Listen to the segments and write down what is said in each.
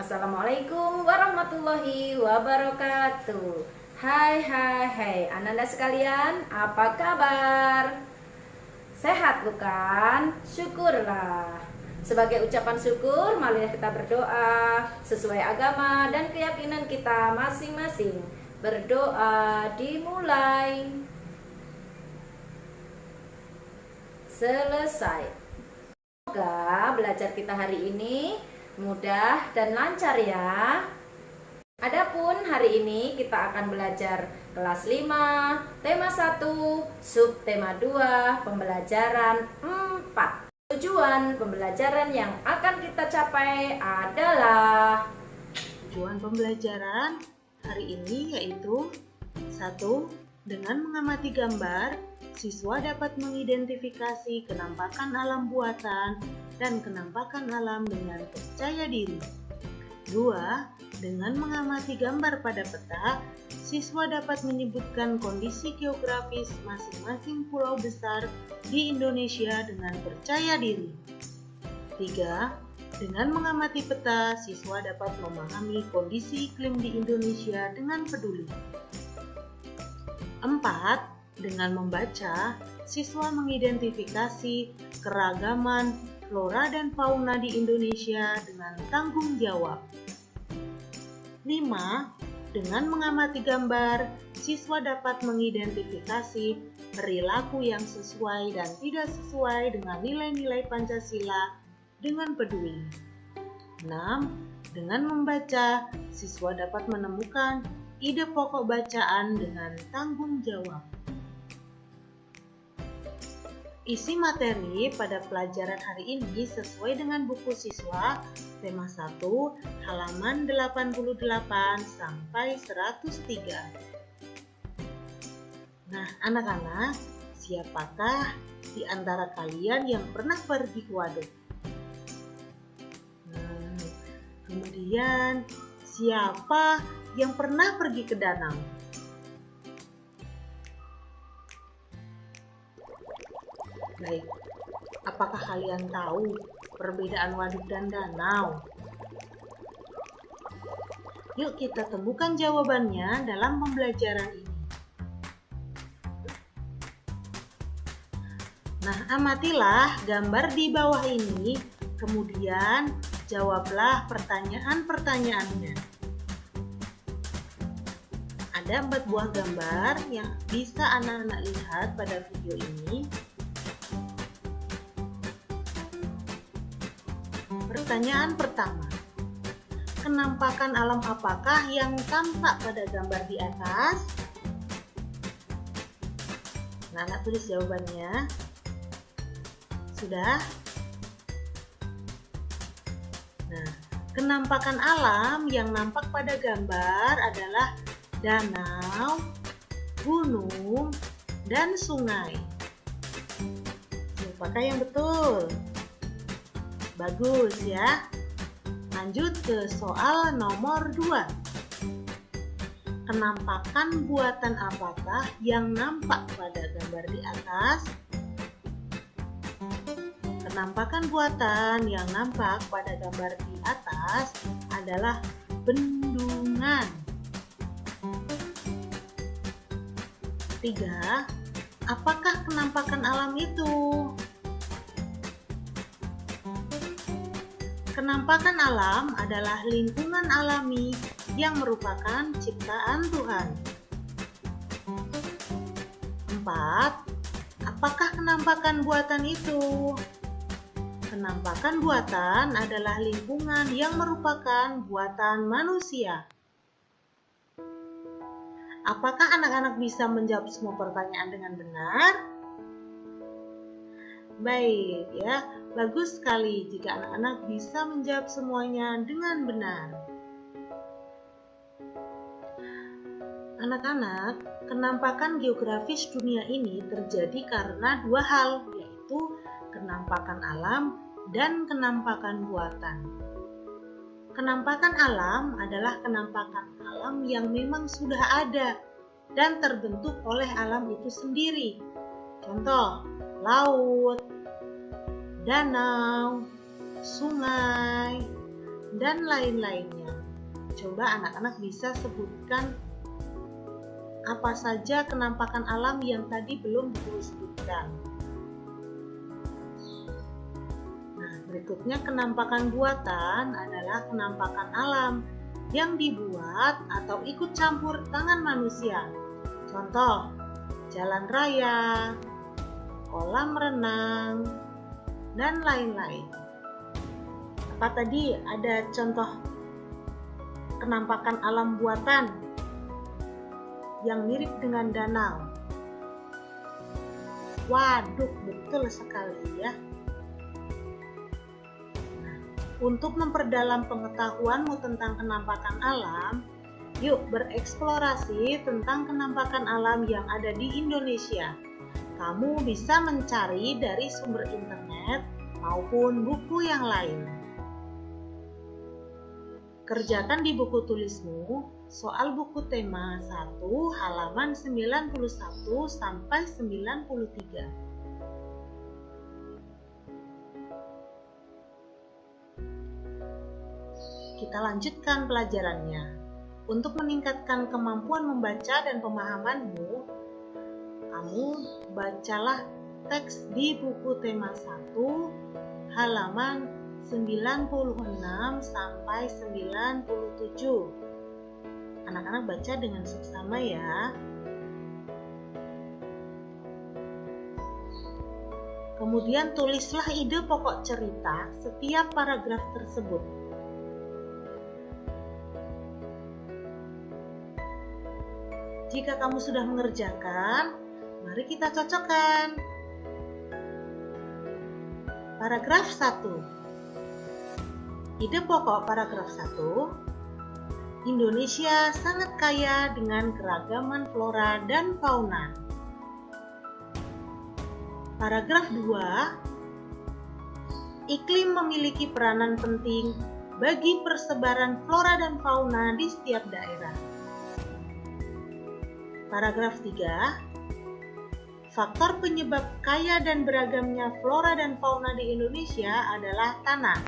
Assalamualaikum warahmatullahi wabarakatuh. Hai, Ananda sekalian, apa kabar? Sehat bukan? Syukurlah. Sebagai ucapan syukur, marilah kita berdoa sesuai agama dan keyakinan kita masing-masing. Berdoa dimulai. Selesai. Semoga belajar kita hari ini mudah dan lancar ya. Adapun hari ini kita akan belajar kelas 5, tema 1, subtema 2, pembelajaran 4. Tujuan pembelajaran yang akan kita capai adalah tujuan pembelajaran hari ini yaitu 1. Dengan mengamati gambar, siswa dapat mengidentifikasi kenampakan alam buatan dan kenampakan alam dengan percaya diri. 2. Dengan mengamati gambar pada peta, siswa dapat menyebutkan kondisi geografis masing-masing pulau besar di Indonesia dengan percaya diri. 3. Dengan mengamati peta, siswa dapat memahami kondisi iklim di Indonesia dengan peduli. 4. Dengan membaca, siswa mengidentifikasi keragaman flora dan fauna di Indonesia dengan tanggung jawab. 5. Dengan mengamati gambar, siswa dapat mengidentifikasi perilaku yang sesuai dan tidak sesuai dengan nilai-nilai Pancasila dengan peduli. 6. Dengan membaca, siswa dapat menemukan ide pokok bacaan dengan tanggung jawab. Isi materi pada pelajaran hari ini sesuai dengan buku siswa tema 1 halaman 88 sampai 103. Nah, anak-anak, siapakah di antara kalian yang pernah pergi ke waduk? Kemudian, siapa yang pernah pergi ke danau? Baik, apakah kalian tahu perbedaan waduk dan danau? Yuk kita temukan jawabannya dalam pembelajaran ini. Nah, amatilah gambar di bawah ini, kemudian jawablah pertanyaan-pertanyaannya. Ada 4 buah gambar yang bisa anak-anak lihat pada video ini. Pertanyaan pertama, kenampakan alam apakah yang tampak pada gambar di atas? Nah, anak tulis jawabannya. Sudah? Nah, kenampakan alam yang nampak pada gambar adalah danau, gunung, dan sungai. Apakah yang betul? Bagus ya. Lanjut ke soal nomor 2. Kenampakan buatan apakah yang nampak pada gambar di atas? Kenampakan buatan yang nampak pada gambar di atas adalah bendungan. 3. Apakah kenampakan alam itu? Kenampakan alam adalah lingkungan alami yang merupakan ciptaan Tuhan. 4. Apakah kenampakan buatan itu? Kenampakan buatan adalah lingkungan yang merupakan buatan manusia. Apakah anak-anak bisa menjawab semua pertanyaan dengan benar? Baik ya, bagus sekali jika anak-anak bisa menjawab semuanya dengan benar. Anak-anak, kenampakan geografis dunia ini terjadi karena 2 hal, yaitu kenampakan alam dan kenampakan buatan. Kenampakan alam adalah kenampakan alam yang memang sudah ada dan terbentuk oleh alam itu sendiri. Contoh, laut, danau, sungai, dan lain-lainnya. Coba anak-anak bisa sebutkan apa saja kenampakan alam yang tadi belum disebutkan. Nah, berikutnya kenampakan buatan adalah kenampakan alam yang dibuat atau ikut campur tangan manusia. Contoh, jalan raya, kolam renang, dan lain-lain. Apa tadi ada contoh kenampakan alam buatan yang mirip dengan danau? Waduk, betul sekali ya. Untuk memperdalam pengetahuanmu tentang kenampakan alam, yuk bereksplorasi tentang kenampakan alam yang ada di Indonesia. Kamu bisa mencari dari sumber internet maupun buku yang lain. Kerjakan di buku tulismu soal buku tema 1 halaman 91 sampai 93. Kita lanjutkan pelajarannya. Untuk meningkatkan kemampuan membaca dan pemahamanmu, kamu bacalah teks di buku tema 1 halaman 96 sampai 97. Anak-anak baca dengan seksama ya. Kemudian tulislah ide pokok cerita setiap paragraf tersebut. Jika kamu sudah mengerjakan, mari kita cocokkan. Paragraf 1. Ide pokok paragraf 1. Indonesia sangat kaya dengan keragaman flora dan fauna. Paragraf 2. Iklim memiliki peranan penting bagi persebaran flora dan fauna di setiap daerah. Paragraf 3. Faktor penyebab kaya dan beragamnya flora dan fauna di Indonesia adalah tanah.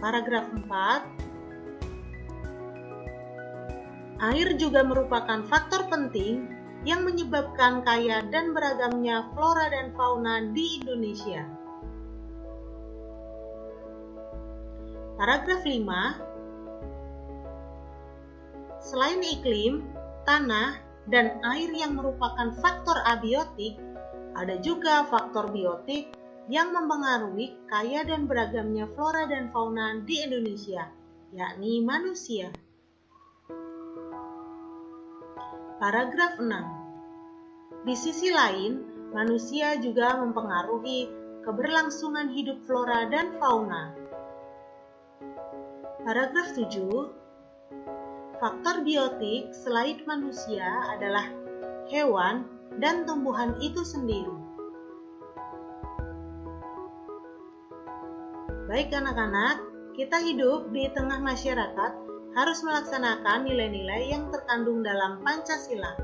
Paragraf 4. Air juga merupakan faktor penting yang menyebabkan kaya dan beragamnya flora dan fauna di Indonesia. Paragraf 5. Selain iklim, tanah, dan air yang merupakan faktor abiotik, ada juga faktor biotik yang mempengaruhi kaya dan beragamnya flora dan fauna di Indonesia, yakni manusia. Paragraf 6. Di sisi lain, manusia juga mempengaruhi keberlangsungan hidup flora dan fauna. Paragraf 7. Faktor biotik selain manusia adalah hewan dan tumbuhan itu sendiri. Baik anak-anak, kita hidup di tengah masyarakat harus melaksanakan nilai-nilai yang terkandung dalam Pancasila.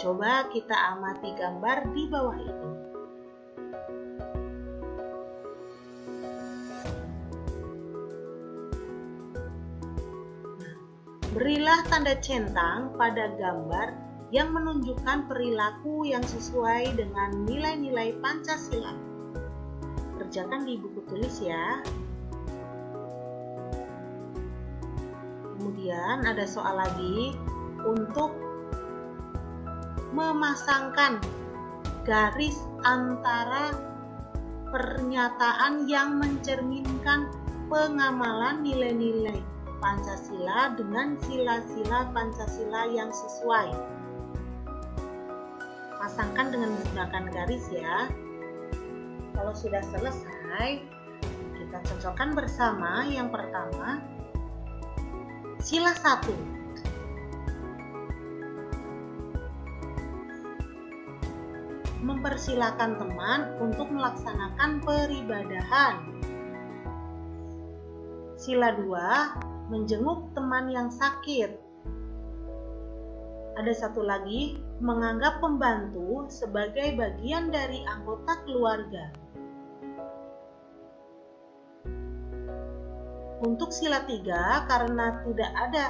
Coba kita amati gambar di bawah ini. Berilah tanda centang pada gambar yang menunjukkan perilaku yang sesuai dengan nilai-nilai Pancasila. Kerjakan di buku tulis ya. Kemudian ada soal lagi untuk memasangkan garis antara pernyataan yang mencerminkan pengamalan nilai-nilai Pancasila dengan sila-sila Pancasila yang sesuai. Pasangkan dengan menggunakan garis ya. Kalau sudah selesai, kita cocokkan bersama. Yang pertama, sila 1. Mempersilakan teman untuk melaksanakan peribadahan. Sila 2. Menjenguk teman yang sakit. Ada satu lagi, menganggap pembantu sebagai bagian dari anggota keluarga. Untuk sila 3, karena tidak ada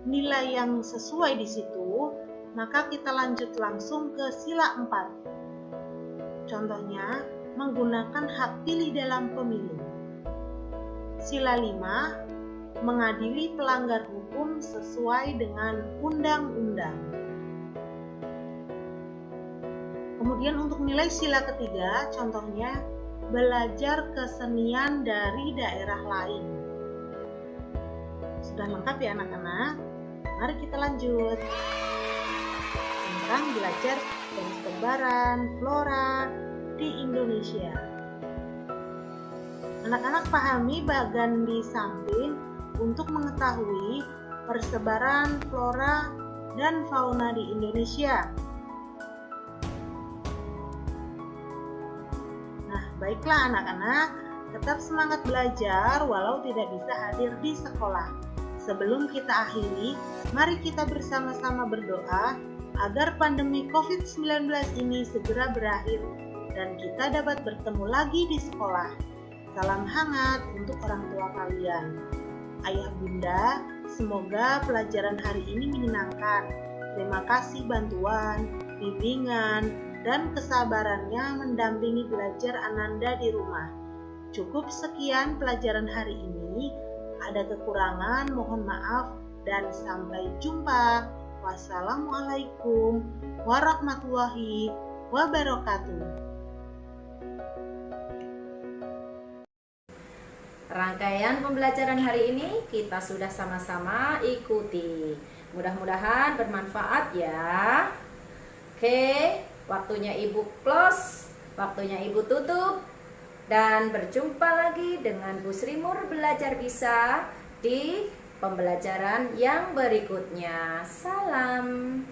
nilai yang sesuai di situ, maka kita lanjut langsung ke sila 4. Contohnya, menggunakan hak pilih dalam pemilu. Sila 5, mengadili pelanggar hukum sesuai dengan undang-undang. Kemudian untuk nilai sila ketiga, contohnya belajar kesenian dari daerah lain. Sudah lengkap ya anak-anak? Mari kita lanjut. Tentang belajar persebaran flora di Indonesia. Anak-anak pahami bagan di samping untuk mengetahui persebaran flora dan fauna di Indonesia. Nah, baiklah anak-anak, tetap semangat belajar walau tidak bisa hadir di sekolah. Sebelum kita akhiri, mari kita bersama-sama berdoa agar pandemi COVID-19 ini segera berakhir dan kita dapat bertemu lagi di sekolah. Salam hangat untuk orang tua kalian. Ayah bunda, semoga pelajaran hari ini menyenangkan. Terima kasih bantuan, bimbingan, dan kesabarannya mendampingi belajar Ananda di rumah. Cukup sekian pelajaran hari ini. Ada kekurangan, mohon maaf, dan sampai jumpa. Wassalamualaikum warahmatullahi wabarakatuh. Rangkaian pembelajaran hari ini kita sudah sama-sama ikuti. Mudah-mudahan bermanfaat ya. Oke, waktunya Ibu close, waktunya Ibu tutup. Dan berjumpa lagi dengan Bu Sri Mur Belajar Bisa di pembelajaran yang berikutnya. Salam.